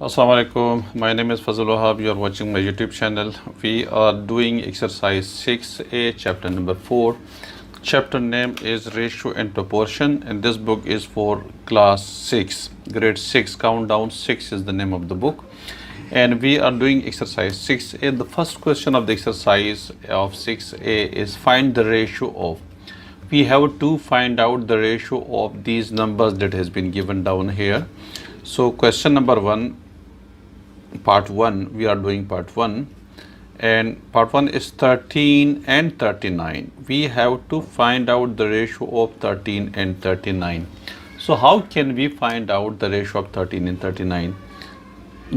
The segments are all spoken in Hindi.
Assalamualaikum. My name is Fazul Wahab. You are watching my YouTube channel. We are doing exercise 6A, chapter number 4. Chapter name is Ratio and Proportion, and this book is for class 6, grade 6. Countdown 6 is the name of the book. And we are doing exercise 6A. The first question of the exercise of 6A is find the ratio of. We have to find out the ratio of these numbers that has been given down here. So question number 1, part 1, we are doing part 1, and part 1 is 13 and 39. We have to find out the ratio of 13 and 39. So how can we find out the ratio of 13 and 39?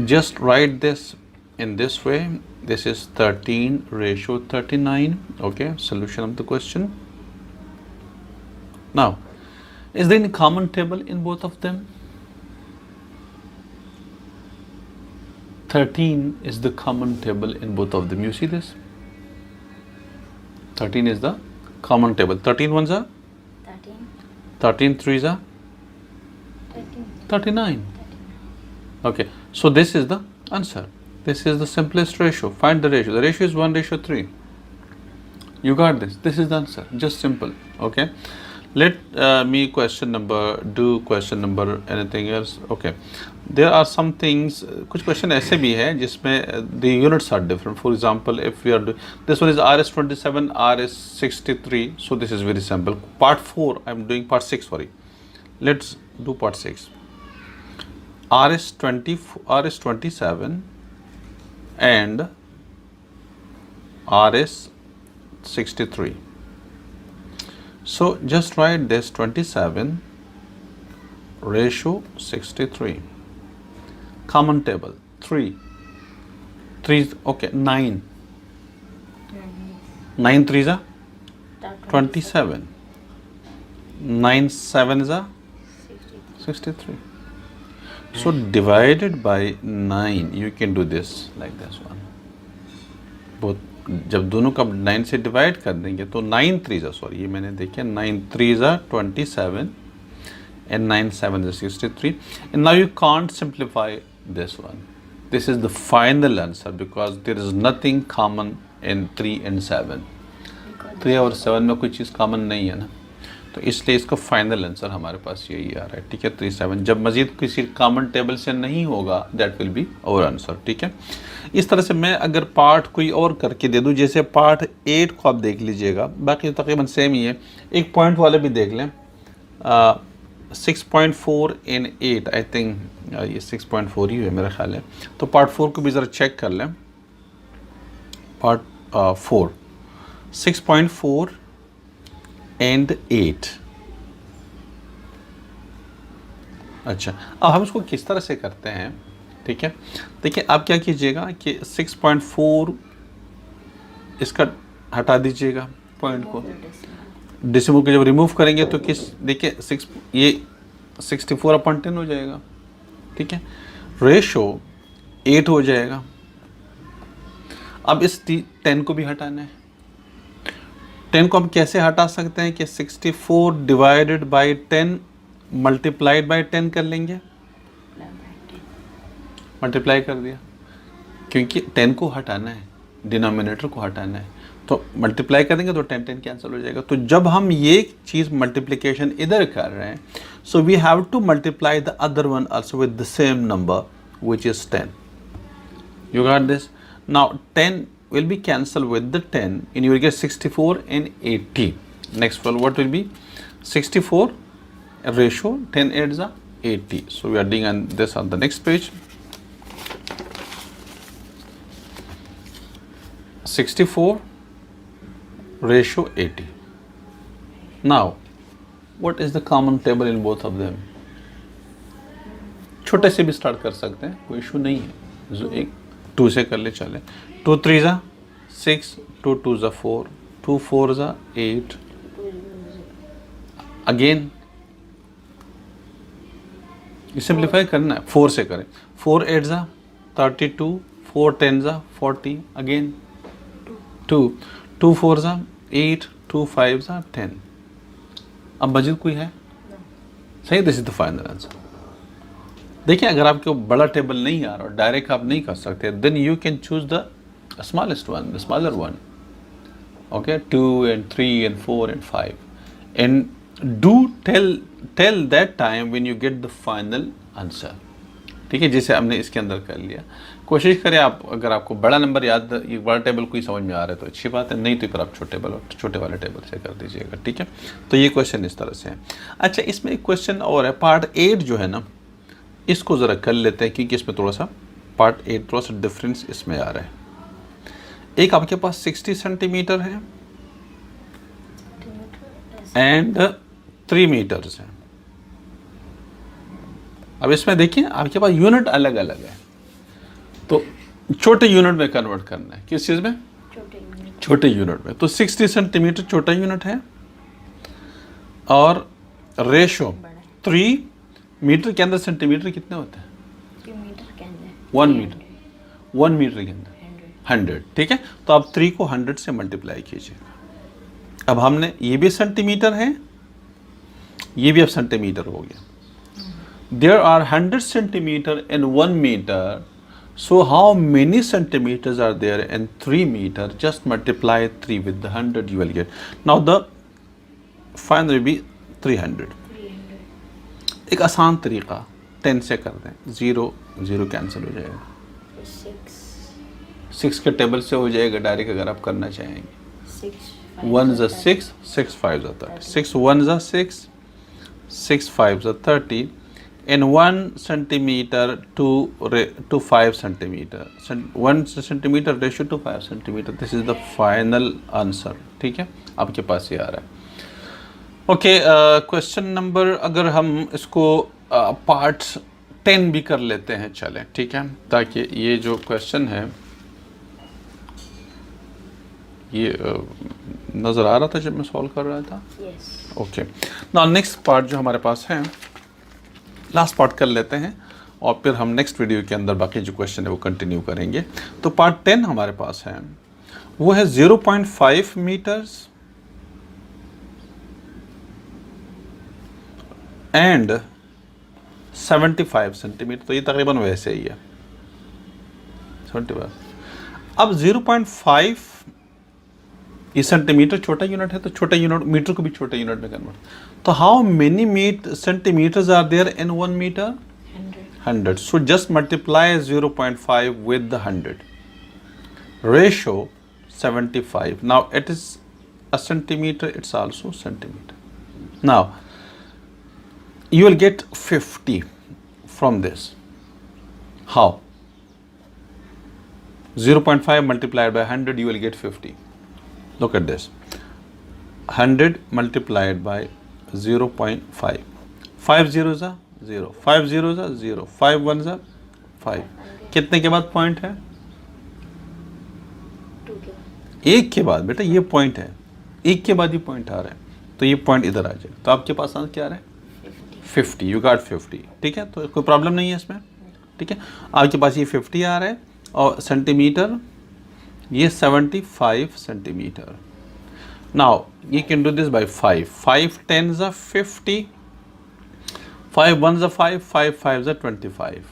Just write this in this way. This is 13 ratio 39. Okay, solution of the question. Now, is there any common table in both of them? 13 is the common table in both of them. You see this? 13 is the common table. 13 ones are? 13. 13 threes are? 13. 39. Okay, so this is the answer. This is the simplest ratio. Find the ratio. The ratio is 1:3. You got this. This is the answer. Just simple. Okay. Let me question number anything else. Okay, there are some things. कुछ question ऐसे भी हैं जिसमें the units are different. For example, if we are doing this one is RS27, RS63. So this is very simple. Part 4. I'm doing part 6. Sorry. Let's do part 6. RS27 and RS63. So just write this 27 ratio 63. Common table 3. 3 okay, 9. 9 threes are 27. 9 sevens are 63. So divided by 9, you can do this like this one. Both जब दोनों का 9 से डिवाइड कर देंगे तो 9 3s are, सॉरी ये मैंने देखे 9 3s are 27 and 9 7 is 63. And now you can't simplify this one. This is the final answer because there is nothing common in 3 and 7. 3 और 7 में कोई चीज़ कॉमन नहीं है ना, तो इसलिए इसका फाइनल आंसर हमारे पास यही आ रहा है. ठीक है, 3 7 जब मजीद किसी कॉमन टेबल से नहीं होगा that will be our answer. ठीक है, इस तरह से मैं अगर पार्ट कोई और करके दे दूं, जैसे पार्ट 8 को आप देख लीजिएगा, बाकी तो तकरीबन सेम ही है. एक पॉइंट वाले भी देख लें. 6.4 इन 8 आई थिंक ये 6.4 ही है मेरा ख्याल है. तो पार्ट 4 को भी ज़रा चेक कर लें. Part 4 6.4 and 8. अच्छा, अब हम इसको किस तरह से करते हैं. ठीक है, देखिए आप क्या कीजिएगा कि 6.4 इसका हटा दीजिएगा पॉइंट को. डेसिमल को जब रिमूव करेंगे तो किस, देखिए 6 ये 64/10 हो जाएगा. ठीक है, रेशो 8 हो जाएगा. अब इस 10 को भी हटाना है. 10 को हम कैसे हटा सकते हैं कि 64 डिवाइडेड बाई 10 मल्टीप्लाइड बाई 10 कर लेंगे. मल्टीप्लाई कर दिया, क्योंकि 10 को हटाना है, डिनोमिनेटर को हटाना है, तो मल्टीप्लाई करेंगे तो 10 10 कैंसिल हो जाएगा. तो जब हम ये चीज़ मल्टीप्लिकेशन इधर कर रहे हैं, so we have to multiply the other one also with the same number which is 10. You got this. Now 10 will be cancelled with the 10 and you will get 64 and 80. Next one, what will be 64 ratio 10 8s are 80. So we are doing on this on the next page. 64 ratio 80. Now what is the common table in both of them? छोटे से भी स्टार्ट कर सकते हैं, कोई इशू नहीं है. एक 2 से कर ले चले. 2 3s are 6, 2 2s are 4, 2 4s are 8. Again ये सिंप्लीफाई करना है, 4 से करें. 4 8s are 32, 4 10s are 40. Again 2 2 4s are 8, 2 5s are 10. अब मजीद कोई है? सही, this is the final answer. देखिए अगर आपको बड़ा टेबल नहीं आ रहा और डायरेक्ट आप नहीं कर सकते, then you can choose the smallest one, the smaller one. Okay, 2 and 3 and 4 and 5, and do tell that time when you get the final answer. ठीक है, जैसे हमने इसके अंदर कर लिया. कोशिश करें आप, अगर आपको बड़ा नंबर याद, ये बड़ा टेबल कोई समझ में आ रहा है तो अच्छी बात है, नहीं तो फिर आप छोटे वाले टेबल से कर दीजिएगा. ठीक है, तो ये क्वेश्चन इस तरह से है. अच्छा, इसमें एक क्वेश्चन और है, पार्ट 8 जो है ना, इसको ज़रा कर लेते हैं क्योंकि इसमें थोड़ा सा पार्ट 8 थोड़ा सा डिफरेंस इसमें आ रहा है. एक आपके पास 60 सेंटीमीटर है एंड 3 मीटर्स है. अब इसमें देखिए आपके पास यूनिट अलग अलग है, तो छोटे यूनिट में कन्वर्ट करना है. किस चीज़ में? छोटे यूनिट में. तो 60 सेंटीमीटर छोटा यूनिट है और रेशो 3 मीटर के अंदर सेंटीमीटर कितने होते हैं? 1 मीटर. 1 मीटर के अंदर 100. ठीक है, तो आप 3 को 100 से मल्टीप्लाई कीजिएगा. अब हमने ये भी सेंटीमीटर है, ये भी अब सेंटीमीटर हो गया. There are 100 centimetre in 1 metre, so how many centimetres are there in 3 metre? Just multiply 3 with the 100 you will get. Now the final will be 300. एक आसान तरीका 10 से कर दें, 0 0 कैंसिल हो जाएगा. 6 के टेबल से हो जाएगा डायरेक्ट अगर आप करना चाहेंगे. 1 is 6, 6 5 is 30. 6 1 is 6, 6 5 is 30. In 1 centimeter to 5 centimeter. 1 centimeter ratio to 5 centimeter. This is the final answer. ठीक है, आपके पास ये आ रहा है. ओके, क्वेश्चन नंबर, अगर हम इसको पार्ट 10 भी कर लेते हैं, चलें. ठीक है, ताकि ये जो क्वेश्चन है ये नज़र आ रहा था जब मैं सॉल्व कर रहा था. ओके, नाउ नेक्स्ट पार्ट जो हमारे पास है, लास्ट पार्ट कर लेते हैं और फिर हम नेक्स्ट वीडियो के अंदर बाकी जो क्वेश्चन है वो कंटिन्यू करेंगे. तो पार्ट 10 हमारे पास है, वो है 0.5 मीटर्स एंड 75 सेंटीमीटर. तो ये तकरीबन वैसे ही है, 75. अब 0.5 ये सेंटीमीटर छोटा यूनिट है, तो छोटा यूनिट मीटर को भी छोटे यूनिट में कन्वर्ट. तो how many centimetres are there in 1 metre? 100. So just multiply 0.5 with the 100. Ratio 75. Now it is a centimetre, it's also centimetre. Now you will get 50 from this. How? 0.5 multiplied by 100, you will get 50. Look at this. 100 multiplied by 0.5. 5 zeros are 0. 5 zeros are 0. 5 ones are 5. कितने के बाद पॉइंट है? 2 के बाद. एक के बाद बेटा, ये पॉइंट है, एक के बाद ही पॉइंट आ रहा है, तो ये पॉइंट इधर आ जाएगा. तो आपके पास आंसर क्या आ रहा है? 50. You got 50. ठीक है, तो कोई प्रॉब्लम नहीं है इसमें. ठीक है, आपके पास ये 50 आ रहा है और सेंटीमीटर ये 75 centimetre. Now you can do this by 5. 5 10s are 50. 5 1s are 5. 5 5s are 25.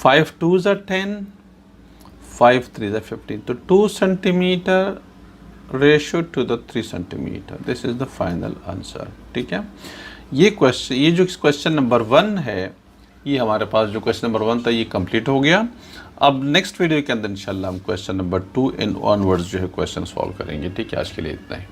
5 2s are 10. 5 3s are 15. तो 2 centimetre ratio two the 3 centimetre. This is the final answer. ठीक है, ये क्वेश्चन, ये जो क्वेश्चन नंबर 1 है, ये हमारे पास जो क्वेश्चन नंबर 1 था ये कंप्लीट हो गया. अब नेक्स्ट वीडियो के अंदर इंशाल्लाह हम क्वेश्चन नंबर 2 इन ऑनवर्ड्स जो है क्वेश्चन सॉल्व करेंगे. ठीक है, आज के लिए इतना ही.